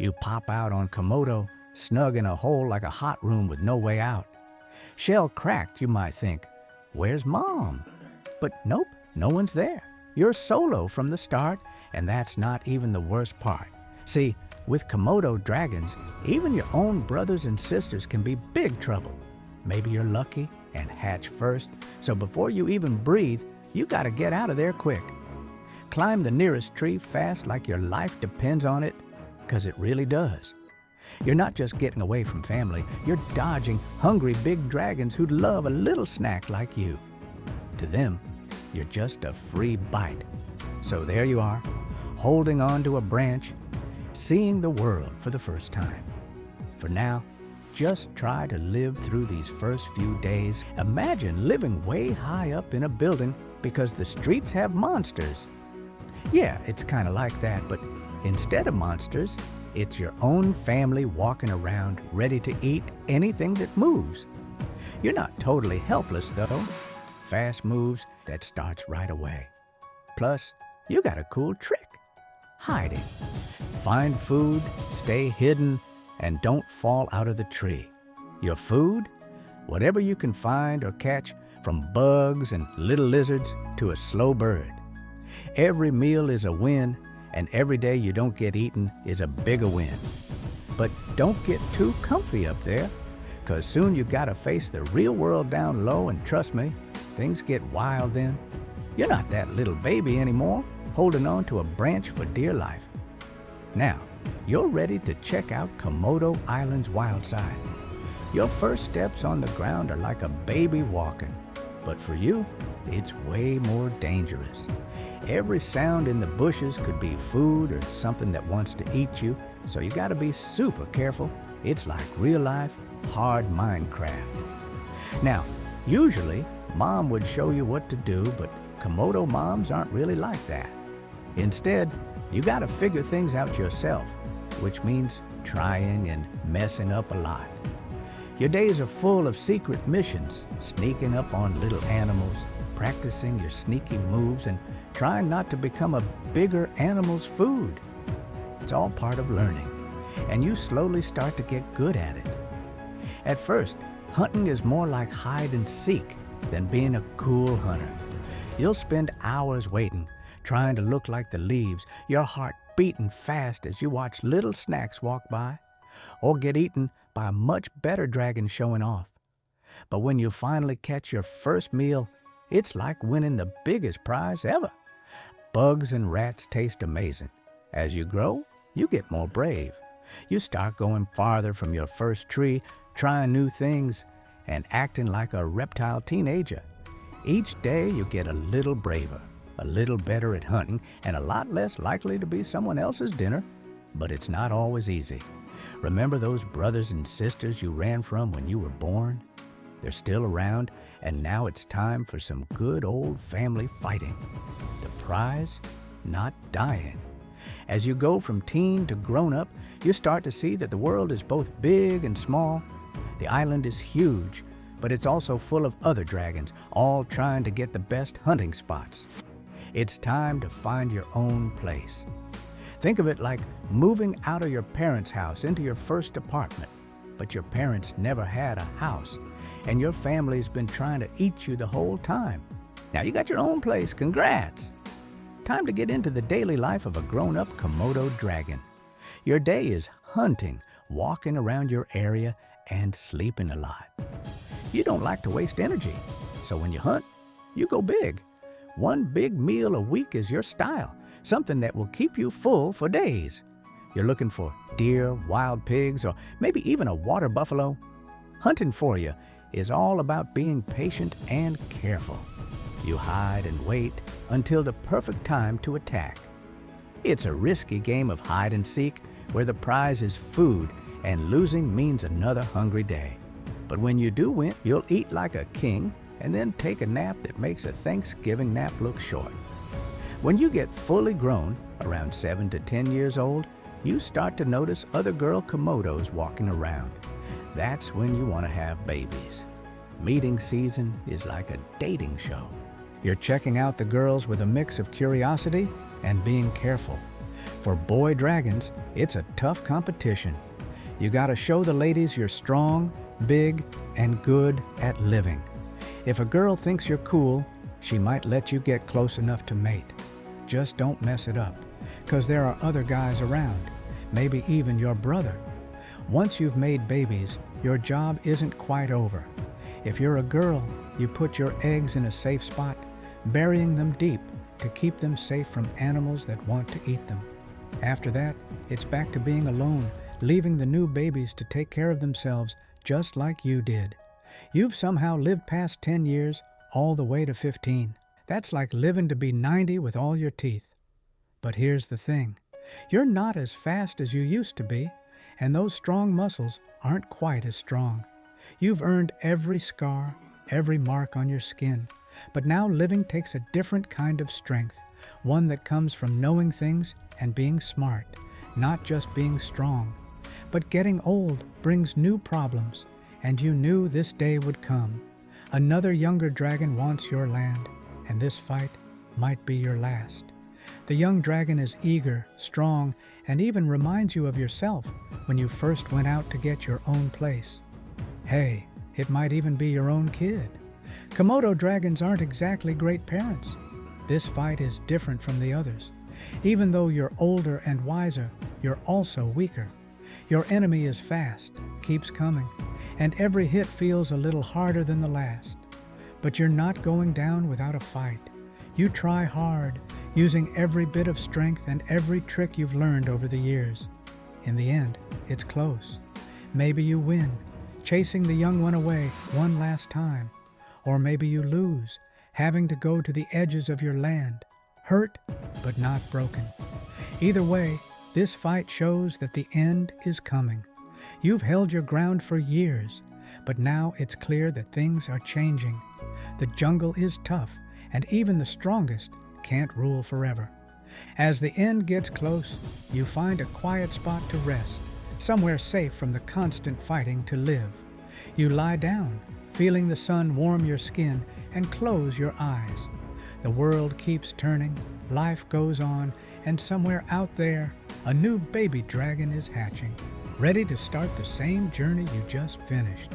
You pop out on Komodo, snug in a hole like a hot room with no way out. Shell cracked, you might think. Where's Mom? But nope, no one's there. You're solo from the start, and that's not even the worst part. See, with Komodo dragons, even your own brothers and sisters can be big trouble. Maybe you're lucky and hatch first, so before you even breathe, you gotta get out of there quick. Climb the nearest tree fast like your life depends on it, 'cause it really does. You're not just getting away from family, you're dodging hungry big dragons who'd love a little snack like you. To them, you're just a free bite. So there you are, holding on to a branch, seeing the world for the first time. For now, just try to live through these first few days. Imagine living way high up in a building because the streets have monsters. Yeah, it's kind of like that, but instead of monsters, it's your own family walking around ready to eat anything that moves. You're not totally helpless, though. Fast moves that starts right away. Plus, you got a cool trick. Hiding. Find food, stay hidden, and don't fall out of the tree. Your food? Whatever you can find or catch, from bugs and little lizards to a slow bird. Every meal is a win, and every day you don't get eaten is a bigger win. But don't get too comfy up there, 'cause soon you gotta face the real world down low, and trust me, things get wild then. You're not that little baby anymore, holding on to a branch for dear life. Now, you're ready to check out Komodo Island's wild side. Your first steps on the ground are like a baby walking, but for you, it's way more dangerous. Every sound in the bushes could be food or something that wants to eat you, so you gotta be super careful. It's like real life, hard Minecraft. Now, usually, Mom would show you what to do, but Komodo moms aren't really like that. Instead, you gotta figure things out yourself, which means trying and messing up a lot. Your days are full of secret missions, sneaking up on little animals, practicing your sneaky moves, and trying not to become a bigger animal's food. It's all part of learning, and you slowly start to get good at it. At first, hunting is more like hide and seek than being a cool hunter. You'll spend hours waiting, trying to look like the leaves, your heart beating fast as you watch little snacks walk by, or get eaten by a much better dragon showing off. But when you finally catch your first meal, it's like winning the biggest prize ever. Bugs and rats taste amazing. As you grow, you get more brave. You start going farther from your first tree, trying new things, and acting like a reptile teenager. Each day you get a little braver, a little better at hunting, and a lot less likely to be someone else's dinner. But it's not always easy. Remember those brothers and sisters you ran from when you were born? They're still around, and now it's time for some good old family fighting. The prize? Not dying. As you go from teen to grown-up, you start to see that the world is both big and small. The island is huge, but it's also full of other dragons, all trying to get the best hunting spots. It's time to find your own place. Think of it like moving out of your parents' house into your first apartment, but your parents never had a house, and your family's been trying to eat you the whole time. Now you got your own place, congrats! Time to get into the daily life of a grown-up Komodo dragon. Your day is hunting, walking around your area, and sleeping a lot. You don't like to waste energy, so when you hunt, you go big. One big meal a week is your style, something that will keep you full for days. You're looking for deer, wild pigs, or maybe even a water buffalo. Hunting for you is all about being patient and careful. You hide and wait until the perfect time to attack. It's a risky game of hide and seek where the prize is food and losing means another hungry day. But when you do win, you'll eat like a king and then take a nap that makes a Thanksgiving nap look short. When you get fully grown, around 7 to 10 years old, you start to notice other girl Komodos walking around. That's when you want to have babies. Meeting season is like a dating show. You're checking out the girls with a mix of curiosity and being careful. For boy dragons, it's a tough competition. You gotta show the ladies you're strong, big, and good at living. If a girl thinks you're cool, she might let you get close enough to mate. Just don't mess it up, 'cause there are other guys around, maybe even your brother. Once you've made babies, your job isn't quite over. If you're a girl, you put your eggs in a safe spot, burying them deep to keep them safe from animals that want to eat them. After that, it's back to being alone, leaving the new babies to take care of themselves just like you did. You've somehow lived past 10 years, all the way to 15. That's like living to be 90 with all your teeth. But here's the thing. You're not as fast as you used to be, and those strong muscles aren't quite as strong. You've earned every scar, every mark on your skin, but now living takes a different kind of strength, one that comes from knowing things and being smart, not just being strong. But getting old brings new problems, and you knew this day would come. Another younger dragon wants your land, and this fight might be your last. The young dragon is eager, strong, and even reminds you of yourself when you first went out to get your own place. Hey, it might even be your own kid. Komodo dragons aren't exactly great parents. This fight is different from the others. Even though you're older and wiser, you're also weaker. Your enemy is fast, keeps coming, and every hit feels a little harder than the last. But you're not going down without a fight. You try hard, using every bit of strength and every trick you've learned over the years. In the end, it's close. Maybe you win, chasing the young one away one last time. Or maybe you lose, having to go to the edges of your land, hurt but not broken. Either way, this fight shows that the end is coming. You've held your ground for years, but now it's clear that things are changing. The jungle is tough, and even the strongest can't rule forever. As the end gets close, you find a quiet spot to rest, somewhere safe from the constant fighting to live. You lie down, feeling the sun warm your skin, and close your eyes. The world keeps turning, life goes on, and somewhere out there, a new baby dragon is hatching, ready to start the same journey you just finished.